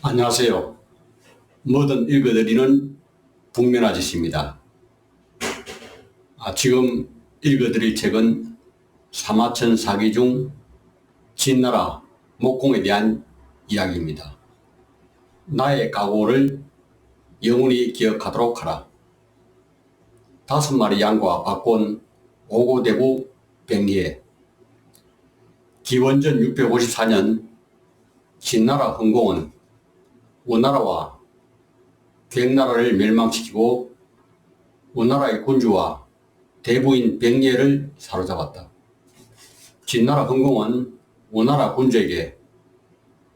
안녕하세요. 뭐든 읽어드리는 북면 아저씨입니다. 지금 읽어드릴 책은 사마천 사기 중 진나라 목공에 대한 이야기입니다. 나의 각오를 영원히 기억하도록 하라. 5마리 양과 바꾼 오고대부 백리에 기원전 654년 진나라 흥공은 원나라와 객나라를 멸망시키고 원나라의 군주와 대부인 백리를 사로잡았다. 진나라 흥공은 원나라 군주에게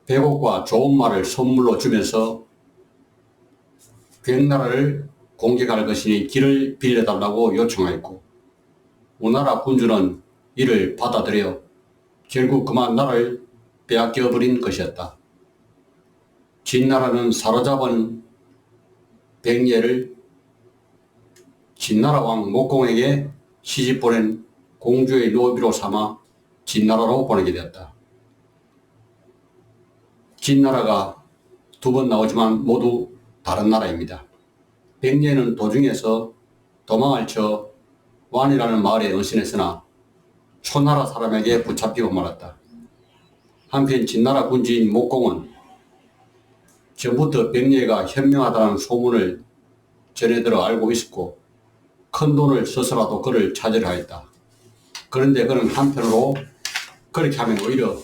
백옥과 좋은 말을 선물로 주면서 객나라를 공격할 것이니 길을 빌려달라고 요청하였고, 원나라 군주는 이를 받아들여 결국 그만 나라를 빼앗겨버린 것이었다. 진나라는 사로잡은 백리를 진나라 왕 목공에게 시집보낸 공주의 노비로 삼아 진나라로 보내게 되었다. 진나라가 2번 나오지만 모두 다른 나라입니다. 백리는 도중에서 도망을 쳐 완이라는 마을에 은신했으나 초나라 사람에게 붙잡히고 말았다. 한편 진나라 군주인 목공은 전부터 백리가 현명하다는 소문을 전해들어 알고 있었고 큰 돈을 써서라도 그를 찾으려 했다. 그런데 그는 한편으로 그렇게 하면 오히려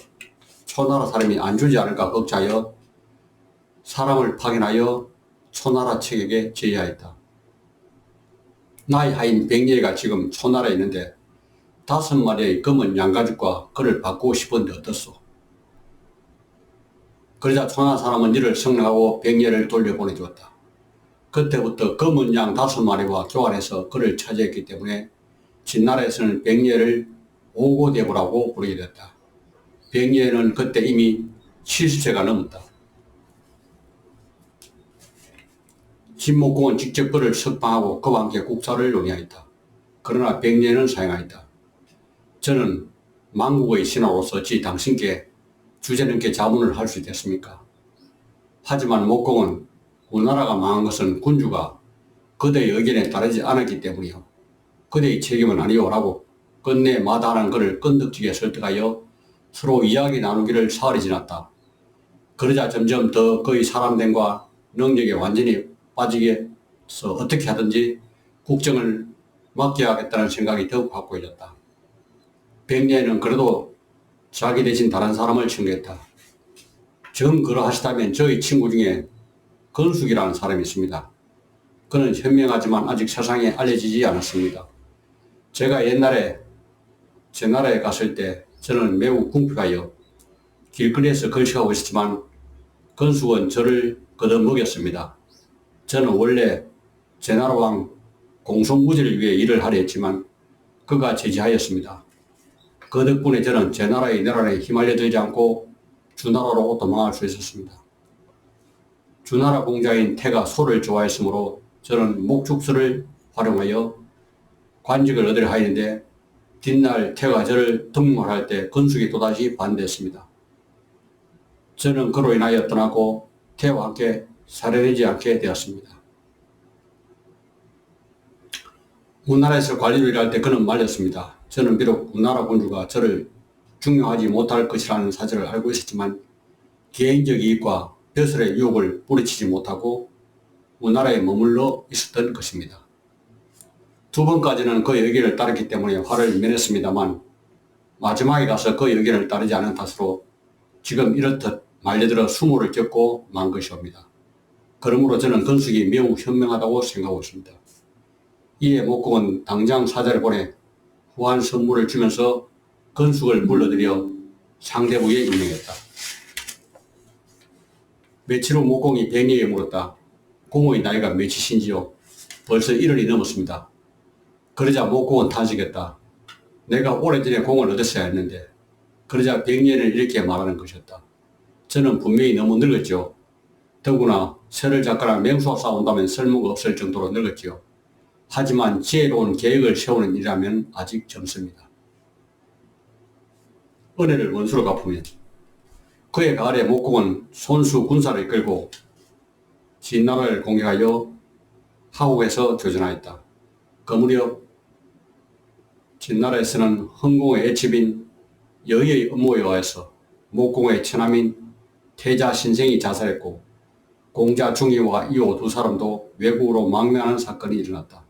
초나라 사람이 안 주지 않을까 걱정하여 사람을 파견하여 초나라 측에게 제의하였다. 나의 하인 백리가 지금 초나라에 있는데 5마리의 검은 양가죽과 그를 바꾸고 싶은데 어떻소? 그러자 초나라 사람은 이를 성능하고 백리를 돌려보내주었다. 그때부터 검은 양 5마리와 교환해서 그를 차지했기 때문에 진나라에서는 백리를 오고대부라고 부르게 되었다. 백리는 그때 이미 70세가 넘었다. 진목공은 직접 그를 석방하고 그와 함께 국사를 논의하였다. 그러나 백리는 사양하였다. 저는 망국의 신하로서 당신께 주제넘게 자문을 할 수 있겠습니까? 하지만 목공은 우리나라가 망한 것은 군주가 그대의 의견에 따르지 않았기 때문이요. 그대의 책임은 아니오 라고 끝내 마다하는 그를 끈덕지게 설득하여 서로 이야기 나누기를 사흘이 지났다. 그러자 점점 더 그의 사람됨과 능력에 완전히 빠지게 해서 어떻게 하든지 국정을 맡겨야겠다는 생각이 더욱 확고해졌다. 백리는 그래도 자기 대신 다른 사람을 청구했다. 정 그러하시다면 저희 친구 중에 건숙이라는 사람이 있습니다. 그는 현명하지만 아직 세상에 알려지지 않았습니다. 제가 옛날에 제 나라에 갔을 때 저는 매우 궁핍하여 길거리에서 걸식하고 있었지만 건숙은 저를 걷어먹였습니다. 저는 원래 제 나라 왕 공손무지를 위해 일을 하려 했지만 그가 제지하였습니다. 그 덕분에 저는 제 나라의 내란에 휘말려들지 않고 주나라로 도망할 수 있었습니다. 주나라 공자인 태가 소를 좋아했으므로 저는 목축소를 활용하여 관직을 얻으려 하였는데 뒷날 태가 저를 등용할 때 건숙이 또다시 반대했습니다. 저는 그로 인하여 떠나고 태와 함께 살해되지 않게 되었습니다. 우리나라에서 관리로 일할 때 그는 말렸습니다. 저는 비록 우리나라 군주가 저를 중용하지 못할 것이라는 사실을 알고 있었지만 개인적 이익과 벼슬의 유혹을 뿌리치지 못하고 우리나라에 머물러 있었던 것입니다. 2번까지는 그 의견을 따르기 때문에 화를 면했습니다만 마지막에 가서 그 의견을 따르지 않은 탓으로 지금 이렇듯 말려들어 수모를 겪고 만 것이옵니다. 그러므로 저는 건숙이 매우 현명하다고 생각하고 있습니다. 이에 목공은 당장 사자를 보내 후한 선물을 주면서 건숙을 불러들여 상대부에 임명했다. 며칠 후 목공이 백리에게 물었다. 공의 나이가 몇이신지요? 벌써 1월이 넘었습니다. 그러자 목공은 탄식했다. 내가 오래전에 공을 얻었어야 했는데. 그러자 백리는 이렇게 말하는 것이었다. 저는 분명히 너무 늙었죠. 더구나 세를 잡거나 맹수와 싸운다면 쓸모가 없을 정도로 늙었지요. 하지만 지혜로운 계획을 세우는 일이라면 아직 젊습니다. 은혜를 원수로 갚으면 그의 가을에 목공은 손수 군사를 이끌고 진나라를 공격하여 하옥에서 교전하였다. 그 무렵 진나라에서는 흥공의 애첩인 여의의 업무에 의해서 목공의 처남인 태자 신생이 자살했고 공자 중이와 이호 두 사람도 외국으로 망명하는 사건이 일어났다.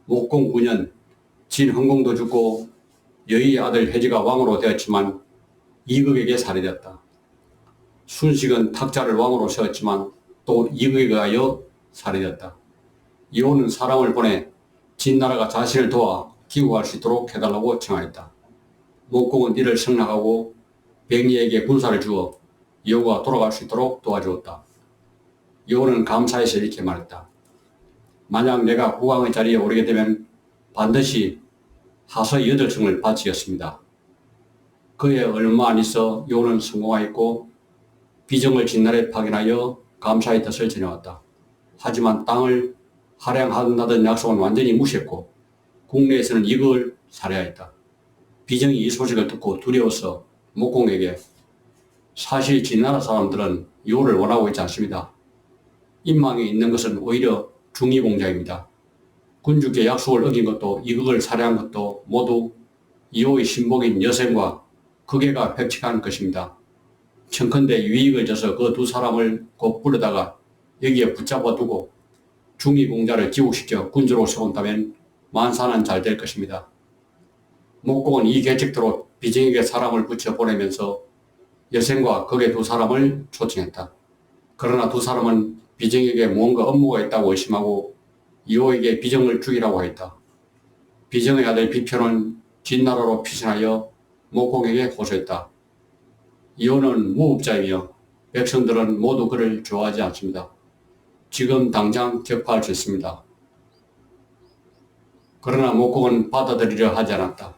목공 9년 진흥공도 죽고 여의의 아들 해지가 왕으로 되었지만 이극에게 살해되었다. 순식은 탁자를 왕으로 세웠지만 또 이극에 의하여 살해되었다. 이호는 사람을 보내 진나라가 자신을 도와 기국할 수 있도록 해달라고 청하였다. 목공은 이를 승낙하고 백리에게 군사를 주어 이호가 돌아갈 수 있도록 도와주었다. 이호는 감사해서 이렇게 말했다. 만약 내가 국왕의 자리에 오르게 되면 반드시 하서 8성을 바치겠습니다. 그에 얼마 안 있어 이호는 성공하였고 비정을 진나라에 파견하여 감사의 뜻을 전해왔다. 하지만 땅을 할양한다던 약속은 완전히 무시했고 국내에서는 이극을 살해하였다. 비정이 이 소식을 듣고 두려워서 목공에게 사실 진나라 사람들은 이호를 원하고 있지 않습니다. 인망에 있는 것은 오히려 중의공자입니다. 군주께 약속을 어긴 것도 이극을 살해한 것도 모두 이호의 신복인 여생과 그계가 획책한 것입니다. 청컨대 유익을 져서 그 두 사람을 곧 부르다가 여기에 붙잡아 두고 중의공자를 기국시켜 군주로 세운다면 만사는 잘 될 것입니다. 목공은 이 계책대로 비정에게 사람을 붙여 보내면서 여생과 극의 두 사람을 초청했다. 그러나 두 사람은 비정에게 무언가 업무가 있다고 의심하고 이호에게 비정을 죽이라고 했다. 비정의 아들 비표는 진나라로 피신하여 목공에게 호소했다. 이호는 무법자이며 백성들은 모두 그를 좋아하지 않습니다. 지금 당장 격파할 수 있습니다. 그러나 목공은 받아들이려 하지 않았다.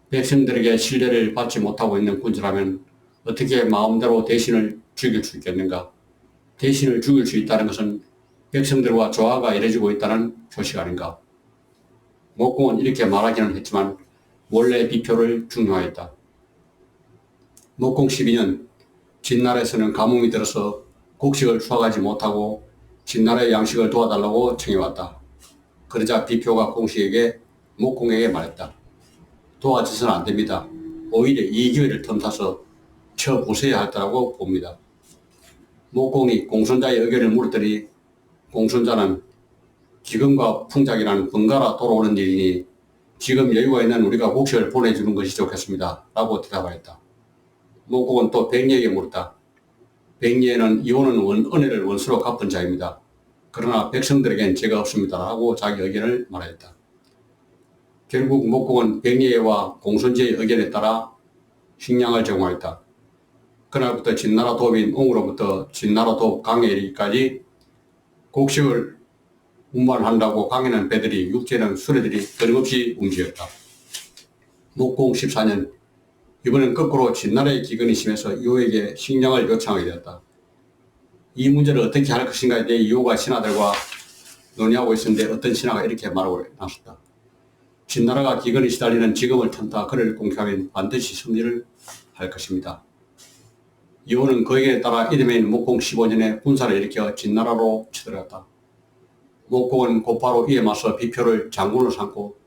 백성들에게 신뢰를 받지 못하고 있는 군주라면 어떻게 마음대로 대신을 죽일 수 있겠는가? 대신을 죽일 수 있다는 것은 백성들과 조화가 이루어지고 있다는 표시 아닌가? 목공은 이렇게 말하기는 했지만 원래 비표를 중요하였다. 목공 12년 진나라에서는 가뭄이 들어서 곡식을 수확하지 못하고 진나라의 양식을 도와달라고 청해왔다. 그러자 비표가 공식에게 목공에게 말했다. 도와줘서는 안 됩니다. 오히려 이 기회를 틈타서 쳐부숴야 할 거라고 봅니다. 목공이 공손자의 의견을 물었더니 공손자는 기근과 풍작이라는 번갈아 돌아오는 일이니 지금 여유가 있는 우리가 곡식을 보내주는 것이 좋겠습니다. 라고 대답하였다. 목공은 또 백리에게 물었다. 백리에는 이호는 은혜를 원수로 갚은 자입니다. 그러나 백성들에겐 죄가 없습니다. 라고 자기 의견을 말하였다. 결국 목공은 백리에와 공손제의 의견에 따라 식량을 제공하였다. 그날부터 진나라 도읍인 옹으로부터 진나라 도읍 강에 이르기까지 곡식을 운반한다고 강에는 배들이 육지에는 수레들이 끊임없이 움직였다. 목공 14년 이번엔 거꾸로 진나라의 기근이 심해서 이호에게 식량을 요청하게 되었다. 이 문제를 어떻게 할 것인가에 대해 이호가 신하들과 논의하고 있었는데 어떤 신하가 이렇게 말하고 나섰다. 진나라가 기근에 시달리는 지금을 틈타 그를 공격하면 반드시 승리를 할 것입니다. 이호는 그 의견에 따라 이듬해인 목공 15년에 군사를 일으켜 진나라로 쳐들어갔다. 목공은 곧바로 이에 맞서 비표를 장군으로 삼고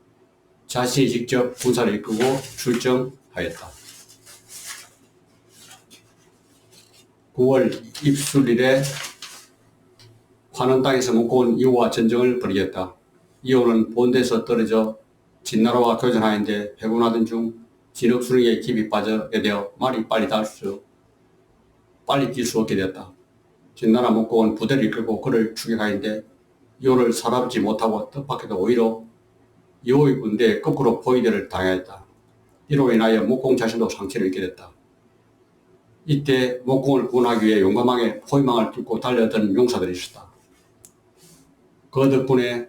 자신이 직접 군사를 이끌고 출정하였다. 9월 입술일에 환원 땅에서 목공은 이호와 전쟁을 벌이겠다. 이호는 본대에서 떨어져 진나라와 교전하는데 회군하던 중 진흙수렁에 깊이 빠져 되어 말이 빨리 뛸 수 없게 되었다. 진나라 목공은 부대를 이끌고 그를 추격하는데 이호를 살아보지 못하고 뜻밖에도 오히려 이호의 군대에 거꾸로 포위대를 당하였다. 이로 인하여 목공 자신도 상처를 입게 됐다. 이때 목공을 구원하기 위해 용감하게 포위망을 뚫고 달려왔던 용사들이 있었다. 그 덕분에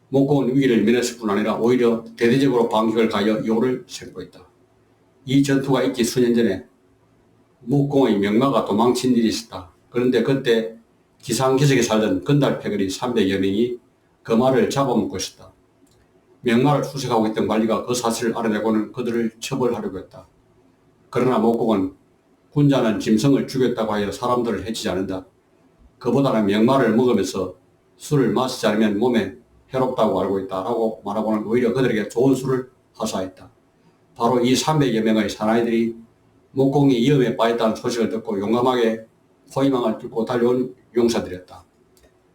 목공은 위기를 면했을 뿐 아니라 오히려 대대적으로 반격을 가하여 이호를 생포했다. 이 전투가 있기 수년 전에 목공의 명마가 도망친 일이 있었다. 그런데 그때 기상기색에 살던 건달 패거리 300여 명이 그 말을 잡아먹고 있었다. 명마를 수색하고 있던 관리가 그 사실을 알아내고는 그들을 처벌하려고 했다. 그러나 목공은 군자는 짐승을 죽였다고 하여 사람들을 해치지 않는다. 그보다는 명마를 먹으면서 술을 마시지 않으면 몸에 해롭다고 알고 있다라고 말하고는 오히려 그들에게 좋은 술을 하사했다. 바로 이 300여 명의 사나이들이 목공이 위험에 빠졌다는 소식을 듣고 용감하게 포위망을 뚫고 달려온 용사들이었다.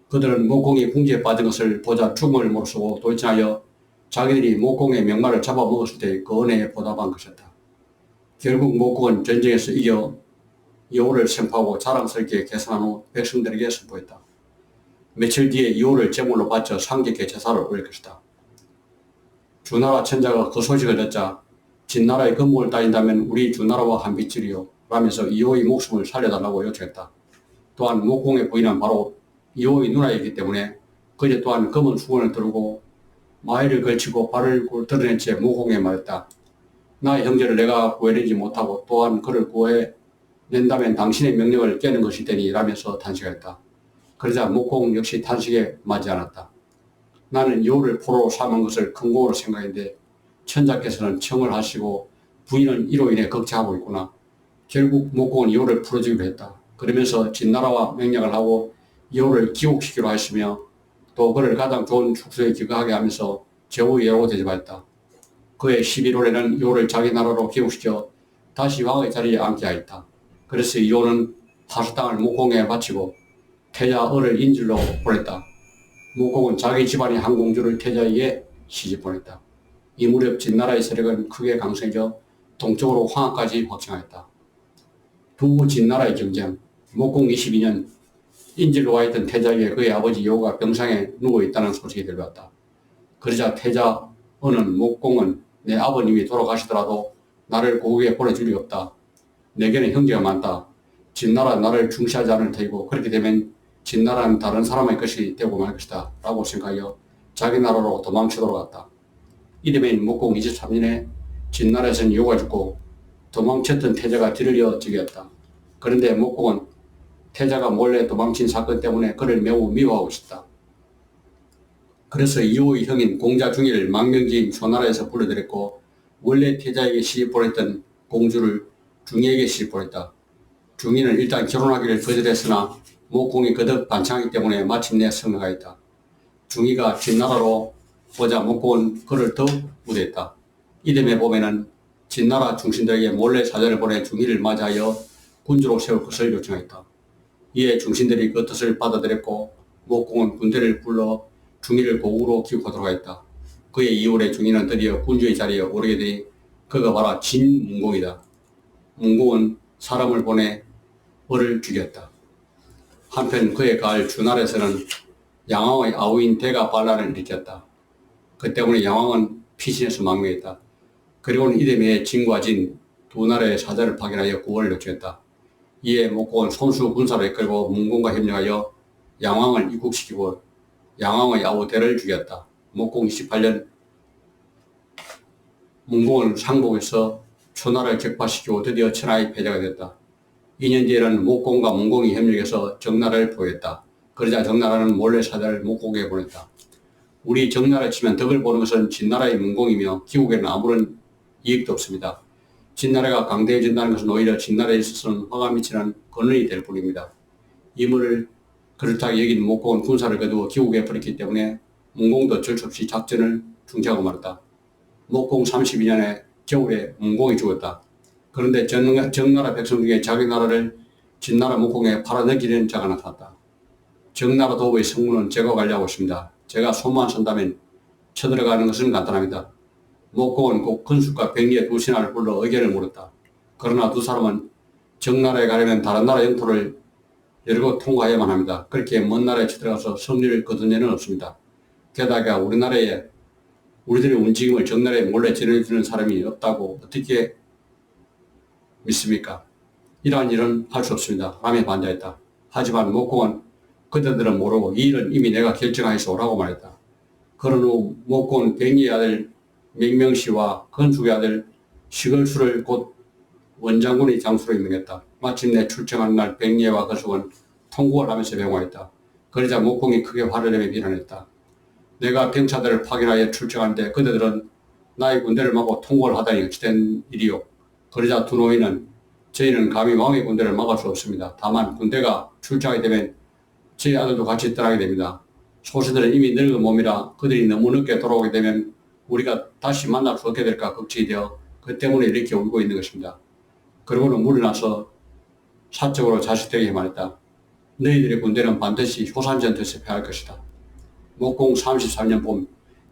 그들은 목공이 궁지에 빠진 것을 보자 죽음을 무릅쓰고 돌진하여 자기들이 목공의 명마를 잡아먹었을 때 그 은혜에 보답한 것이었다. 결국 목공은 전쟁에서 이겨 여호를 선포하고 자랑스럽게 계산한 후 백성들에게 선포했다. 며칠 뒤에 여호를 제물로 바쳐 상객께 제사를 올릴 것이다. 주나라 천자가 그 소식을 듣자 진나라의 건국을 따진다면 우리 주나라와 한 빗줄이요 라면서 이호의 목숨을 살려달라고 요청했다. 또한 목공의 부인은 바로 이호의 누나이기 때문에 그제 또한 검은 수건을 들고 마이를 걸치고 발을 드러낸 채 목공에 말했다. 나의 형제를 내가 구해내지 못하고 또한 그를 구해낸다면 당신의 명령을 깨는 것이 되니 라면서 탄식했다. 그러자 목공 역시 탄식에 맞지 않았다. 나는 여호를 포로로 삼은 것을 큰 공으로 생각했는데 천자께서는 청을 하시고 부인은 이로 인해 걱정하고 있구나. 결국 목공은 여호를 풀어주기로 했다. 그러면서 진나라와 맹약을 하고 여호를 귀국시키기로 했으며 또 그를 가장 좋은 축소에 귀국하게 하면서 제후의라고 대접하였다. 그해 11월에는 여호를 자기 나라로 귀국시켜 다시 왕의 자리에 앉게 하였다. 그래서 여호는 타스 땅을 목공에 바치고 태자 을을 인질로 보냈다. 목공은 자기 집안의 한 공주를 태자에게 시집 보냈다. 이 무렵 진나라의 세력은 크게 강성해져 동쪽으로 황하까지 확장하였다. 두 진나라의 경쟁. 목공 22년 인질로 와 있던 태자에게 그의 아버지 여호가 병상에 누워있다는 소식이 들려왔다. 그러자 태자 은은 목공은 내 아버님이 돌아가시더라도 나를 고국에 보내줄 리 없다. 내게는 형제가 많다. 진나라 나를 중시하지 않을 테이고 그렇게 되면 진나라는 다른 사람의 것이 되고 말 것이다 라고 생각하여 자기 나라로 도망쳐 돌아갔다. 이듬해인 목공 23년에 진나라에서는 여호가 죽고 도망쳤던 태자가 뒤를 이어 즉위했다. 그런데 목공은 태자가 몰래 도망친 사건 때문에 그를 매우 미워하고 있었다. 그래서 이호의 형인 공자 중이를 망명지인 초나라에서 불러들였고 원래 태자에게 시집 보냈던 공주를 중이에게 시집 보냈다. 중이는 일단 결혼하기를 거절했으나 목공이 거듭 반창하기 때문에 마침내 성명하였다. 중이가 진나라로 보자 목공은 그를 더욱 우대했다. 이듬해 봄에는 진나라 중신들에게 몰래 사절을 보내 중이를 맞이하여 군주로 세울 것을 요청했다. 이에 중신들이 그 뜻을 받아들였고 목공은 군대를 불러 중이를 고국으로 귀국하도록 하였다. 그의 이후에 중이는 드디어 군주의 자리에 오르게 되니 그가 바로 진문공이다. 문공은 사람을 보내 을을 죽였다. 한편 그의 가을 주날에서는 양왕의 아우인 대가 반란을 일으켰다. 그 때문에 양왕은 피신해서 망명했다. 그리고는 이듬해에 진과 진 두 나라의 사자를 파견하여 구원을 요청했다. 이에 목공은 손수 군사를 이끌고 문공과 협력하여 양왕을 입국시키고 양왕의 아우 대를 죽였다. 목공 28년 문공은 상복에서 초나라를 격파시키고 드디어 천하의 패자가 됐다. 2년 뒤에는 목공과 문공이 협력해서 정나라를 포위했다. 그러자 정나라는 몰래 사자를 목공에 보냈다. 우리 정나라에 치면 덕을 보는 것은 진나라의 문공이며 기국에는 아무런 이익도 없습니다. 진나라가 강대해진다는 것은 오히려 진나라에 있어서는 화가 미치는 근원이 될 뿐입니다. 이물을 그렇다고 여긴 목공은 군사를 거두어 기국에 버렸기 때문에 문공도 어쩔 수 없이 작전을 중지하고 말았다. 목공 32년에 겨울에 문공이 죽었다. 그런데 정나라 백성 중에 자기 나라를 진나라 목공에 팔아넘기는 자가 나타났다. 정나라 도부의 성문은 제가 관리하고 있습니다. 제가 손만 선다면 쳐들어가는 것은 간단합니다. 목공은 곧 근숙과 백리의 두 신하를 불러 의견을 물었다. 그러나 두 사람은 정나라에 가려면 다른 나라 영토를 열고 통과해야만 합니다. 그렇게 먼 나라에 쳐들어가서 승리를 거둔 예는 없습니다. 게다가 우리들의 움직임을 정나라에 몰래 전해주는 사람이 없다고 어떻게 믿습니까? 이러한 일은 할 수 없습니다. 라며 반대했다. 하지만 목공은 그대들은 모르고 이 일은 이미 내가 결정하였소 라고 말했다. 그런 후 목공은 백리의 아들 맹명씨와 건숙의 아들 시걸수를 곧 원장군의 장수로 임명했다. 마침내 출정하는 날 백리와 건숙은 통곡을 하면서 병화했다. 그러자 목공이 크게 화를 내며 비난했다. 내가 병사들을 파견하여 출정하는데 그대들은 나의 군대를 막고 통곡을 하다니 어찌된 일이요. 그러자 두 노인은 저희는 감히 왕의 군대를 막을 수 없습니다. 다만 군대가 출장하게 되면 저희 아들도 같이 떠나게 됩니다. 소수들은 이미 늙은 몸이라 그들이 너무 늦게 돌아오게 되면 우리가 다시 만날 수 없게 될까 걱정이 되어 그 때문에 이렇게 울고 있는 것입니다. 그러고는 물러나서 사적으로 자식들에게 말했다. 너희들의 군대는 반드시 효산전투에서 패할 것이다. 목공 33년 봄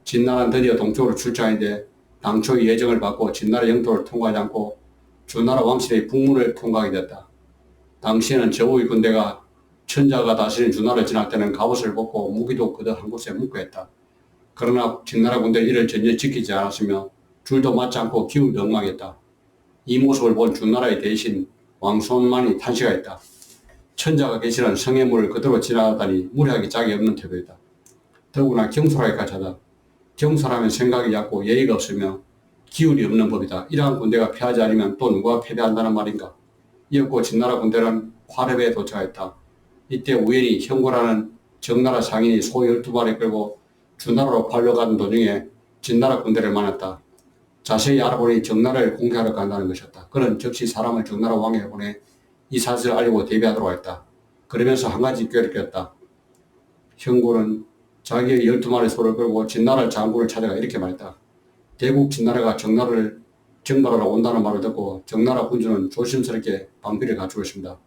진나라는 드디어 동쪽으로 출장했는데 당초의 예정을 받고 진나라 영토를 통과하지 않고 주나라 왕실의 북문을 통과하게 됐다. 당시에는 저우의 군대가 천자가 다스린 주나라를 지날 때는 갑옷을 벗고 무기도 그저 한 곳에 묶어 했다. 그러나 진나라 군대는 이를 전혀 지키지 않았으며 줄도 맞지 않고 기울도 엉망했다. 이 모습을 본 주나라의 대신 왕손만이 탄식하였다. 천자가 계시는 성의 물을 그대로 지나가다니 무례하기 짝이 없는 태도이다. 더구나 경솔하기까지 하다. 경솔하면 생각이 얕고 예의가 없으며 기울이 없는 법이다. 이러한 군대가 패하지 않으면 또 누가 패배한다는 말인가. 이었고 진나라 군대는 화렙에 도착했다. 이때 우연히 형고라는 정나라 상인이 소 12마리 끌고 주나라로 팔려가는 도중에 진나라 군대를 만났다. 자세히 알아보니 정나라를 공격하러 간다는 것이었다. 그는 즉시 사람을 정나라 왕에게 보내 이 사실을 알리고 대비하도록 했다. 그러면서 한 가지 꾀를 꼈다. 형고는 자기의 12마리 소를 끌고 진나라 장군을 찾아가 이렇게 말했다. 대국 진나라가 정나라를 정발하러 온다는 말을 듣고 정나라 군주는 조심스럽게 방비를 갖추고 있습니다.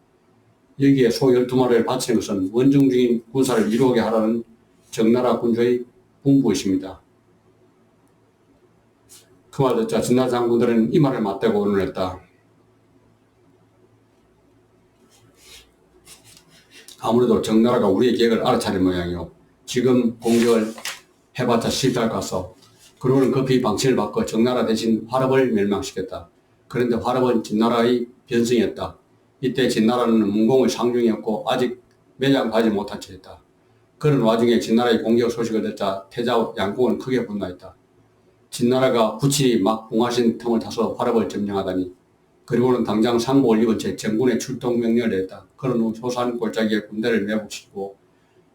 여기에 소 12마리를 바치는 것은 원정적인 군사를 이루게 하라는 정나라 군주의 분부이십니다. 그 말 듣자 진나라 장군들은 이 말을 맞대고 의논했다. 아무래도 정나라가 우리의 계획을 알아차린 모양이요. 지금 공격을 해봤자 실패할 것 같소. 그러고는 급히 방침을 바꿔 정나라 대신 화렙을 멸망시켰다. 그런데 화렙은 진나라의 변성이었다. 이때 진나라는 문공의 상중이었고 아직 매장하지 못한 채였다. 그런 와중에 진나라의 공격 소식을 듣자 태자 양공은 크게 분노했다. 진나라가 부친이 막 붕하신 틈을 타서 화렙을 점령하다니. 그리고는 당장 상복을 입은 채 정군의 출동 명령을 내렸다. 그런 후 효산 골짜기에 군대를 매복시키고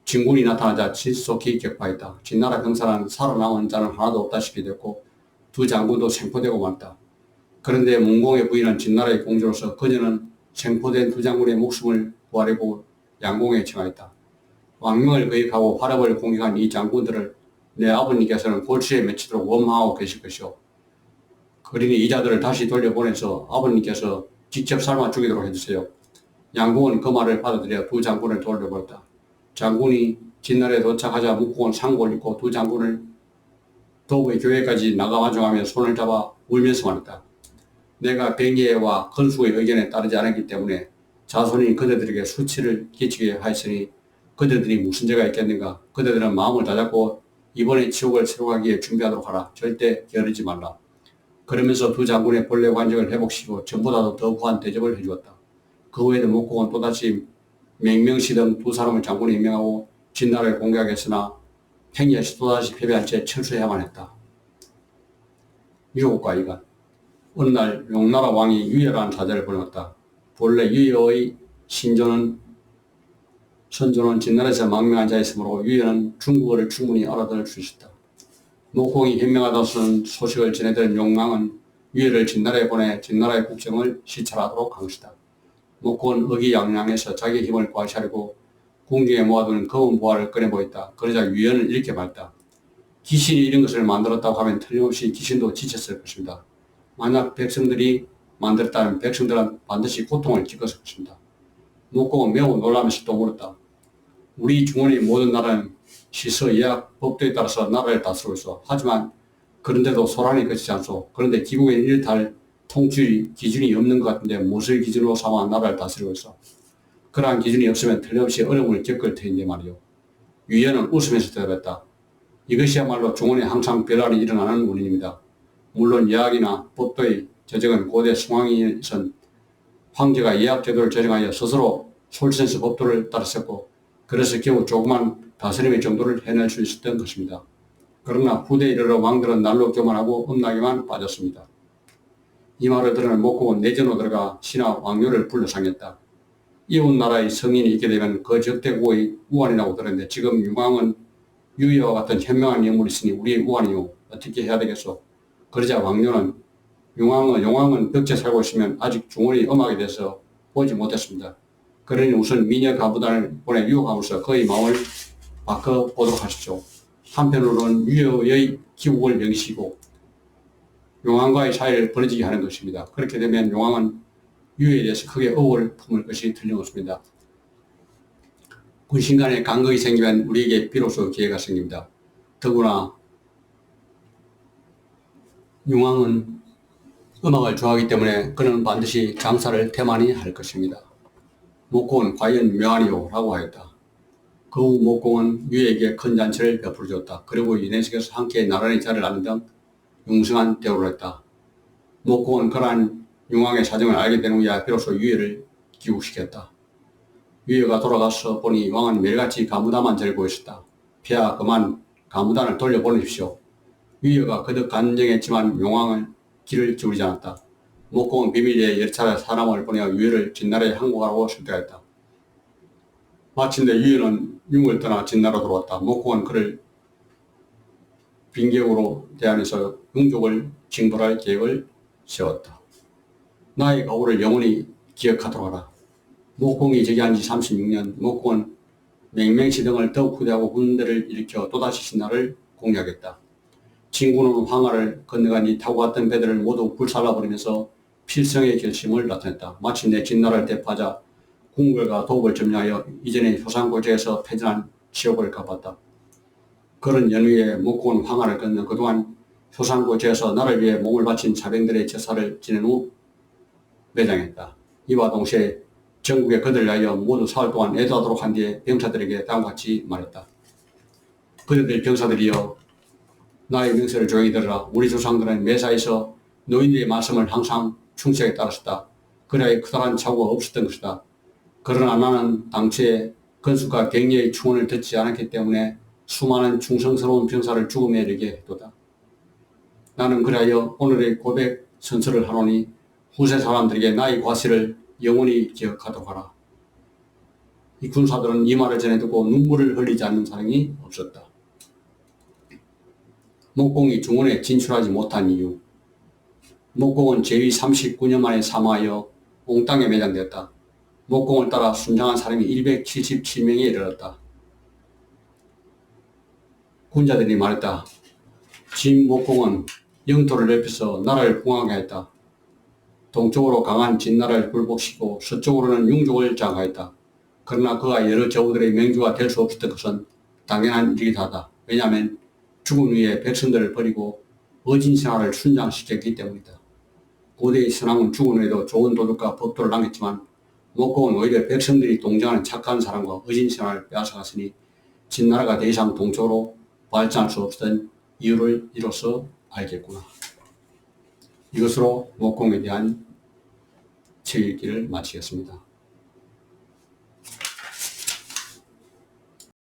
진군이 나타나자 신속히 격파했다. 진나라 병사는 살아남은 자는 하나도 없다시피 됐고 두 장군도 생포되고 말았다. 그런데 문공의 부인은 진나라의 공주로서 그녀는 생포된 두 장군의 목숨을 구하려고 양공에 청하였다. 왕명을 거역하고 화렙을 공격한 이 장군들을 내 아버님께서는 골치에 맺히도록 원망하고 계실 것이오. 그러니 이자들을 다시 돌려보내서 아버님께서 직접 삶아 죽이도록 해주세요. 양공은 그 말을 받아들여 두 장군을 돌려보냈다. 장군이 진나라에 도착하자 묵공은 상고를 입고 두 장군을 도부의 교회까지 나가마중하며 손을 잡아 울면서 말했다. 내가 백예와 건수의 의견에 따르지 않았기 때문에 자손이 그대들에게 수치를 끼치게 하였으니 그대들이 무슨 죄가 있겠는가. 그대들은 마음을 다잡고 이번에 지옥을 새로가기에 준비하도록 하라. 절대 게으르지 말라. 그러면서 두 장군의 본래 관직을 회복시키고 전보다도 더 후한 대접을 해주었다. 그 후에도 묵공은 또다시 맹명시 등 두 사람을 장군에 임명하고 진나라를 공격했으나 행위에서 또다시 패배한 채 철수해야만 했다. 유혹과 이간. 어느 날 용나라 왕이 유여라는 사자를 보내었다. 본래 유여의 선조는 진나라에서 망명한 자였으므로 유여는 중국어를 충분히 알아들을 수 있었다. 목공이 현명하다는 소식을 전해들은 용왕은 유여를 진나라에 보내 진나라의 국정을 시찰하도록 한 것이다. 목공은 의기양양해서 자기의 힘을 과시하려고 궁중에 모아두는 검은 보화를 꺼내보였다. 그러자 유여는 이렇게 말했다. 귀신이 이런 것을 만들었다고 하면 틀림없이 귀신도 지쳤을 것입니다. 만약 백성들이 만들었다면 백성들은 반드시 고통을 겪었을 것입니다. 목공은 매우 놀라면서 또 물었다. 우리 중원의 모든 나라는 시서, 예약, 법도에 따라서 나라를 다스리고 있어. 하지만 그런데도 소란이 그치지 않소. 그런데 기국에는 이렇다 통치 기준이 없는 것 같은데 무엇을 기준으로 삼아 나라를 다스리고 있어. 그러한 기준이 없으면 틀림없이 어려움을 겪을 터인데 말이오. 유연은 웃으면서 대답했다. 이것이야말로 중원에 항상 변란이 일어나는 원인입니다. 물론 예약이나 법도의 제정은 고대 숭황에선 황제가 예약 제도를 제정하여 스스로 솔선수 법도를 따랐었고 그래서 겨우 조그만 다스림의 정도를 해낼 수 있었던 것입니다. 그러나 후대에 이르러 왕들은 날로 교만하고 엄나게만 빠졌습니다. 이 말을 들은 목공은 내전으로 들어가 신하 왕료를 불러상했다. 이웃 나라의 성인이 있게 되면 그 적대국의 우환이라고 들었는데 지금 유왕은 유여와 같은 현명한 인물이 있으니 우리의 우환이요. 어떻게 해야 되겠소? 그러자 왕료는 용왕은 벽제 살고 있으면 아직 중원이 음악에 대해서 보지 못했습니다. 그러니 우선 미녀 가부단을 보내 유혹하면서 그의 마음을 바꿔보도록 하시죠. 한편으로는 유여의 기국을 명시고 용왕과의 사이를 벌어지게 하는 것입니다. 그렇게 되면 용왕은 유여에 대해서 크게 의혹을 품을 것이 틀림없습니다. 군신 간의 간극이 생기면 우리에게 비로소 기회가 생깁니다. 더구나 용왕은 음악을 좋아하기 때문에 그는 반드시 장사를 태만히 할 것입니다. 목공은 과연 묘하니요? 라고 하였다. 그 후 목공은 유에게 큰 잔치를 베풀어 줬다. 그리고 유네스께서 함께 나란히 자리를 앉는 등 융성한 대우를 했다. 목공은 그러한 용왕의 사정을 알게 된 후에야 비로소 유해를 귀국시켰다. 유해가 돌아가서 보니 왕은 매일같이 가무단만 들고 있었다. 폐하 그만 가무단을 돌려보내십시오. 유해가 거듭 간증했지만 용왕은 귀를 기울이지 않았다. 목공은 비밀리에 여러 차례 사람을 보내어 유해를 진나라에 항복하라고 설득했다. 마침내 유해는 융을 떠나 진나라로 돌아왔다. 목공은 그를 빈격으로 대하면서 융족을 징벌할 계획을 세웠다. 나의 각오를 영원히 기억하도록 하라. 목공이 즉위한 지 36년, 목공은 맹명시 등을 더욱 후대하고 군대를 일으켜 또다시 신나를 공략했다. 진군은 황하를 건너간 이 타고 갔던 배들을 모두 불살라버리면서 필성의 결심을 나타냈다. 마침내 진나라를 대파하자 궁궐과 도읍을 점령하여 이전의 효산고지에서 패전한 지옥을 갚았다. 그런 연후에 목공은 황하를 건너 그동안 효산고지에서 나를 위해 몸을 바친 자병들의 제사를 지낸 후 매장했다. 이와 동시에 전국의 그들을 위하여 모두 사흘 동안 애도하도록 한 뒤에 병사들에게 다음과 같이 말했다. 그들들 병사들이여, 나의 명세를 조용히 들으라. 우리 조상들은 매사에서 노인들의 말씀을 항상 충실하게 따랐었다. 그래야 커다란 착오가 없었던 것이다. 그러나 나는 당초에 건숙과 갱리의 충언을 듣지 않았기 때문에 수많은 충성스러운 병사를 죽음에 이르게 했도다. 나는 그리하여 오늘의 고백 선서를 하노니 후세 사람들에게 나의 과실을 영원히 기억하도록 하라. 이 군사들은 이 말을 전해듣고 눈물을 흘리지 않는 사람이 없었다. 목공이 중원에 진출하지 못한 이유. 목공은 제위 39년 만에 사망하여 옹땅에 매장되었다. 목공을 따라 순장한 사람이 177명에 이르렀다. 군자들이 말했다. 진 목공은 영토를 넓혀서 나라를 풍하게 했다. 동쪽으로 강한 진나라를 굴복시키고 서쪽으로는 융족을 장악했다. 그러나 그가 여러 제후들의 명주가 될 수 없었던 것은 당연한 일이기도 하다. 왜냐하면 죽은 후에 백성들을 버리고 어진 신화를 순장시켰기 때문이다. 고대의 선왕은 죽은 후에도 좋은 도덕과 법도를 남겼지만 목공은 오히려 백성들이 동정하는 착한 사람과 어진 신화를 빼앗아갔으니 진나라가 더 이상 동쪽으로 발전할 수 없었던 이유를 이로써 알겠구나. 이것으로 목공에 대한 제 읽기를 마치겠습니다.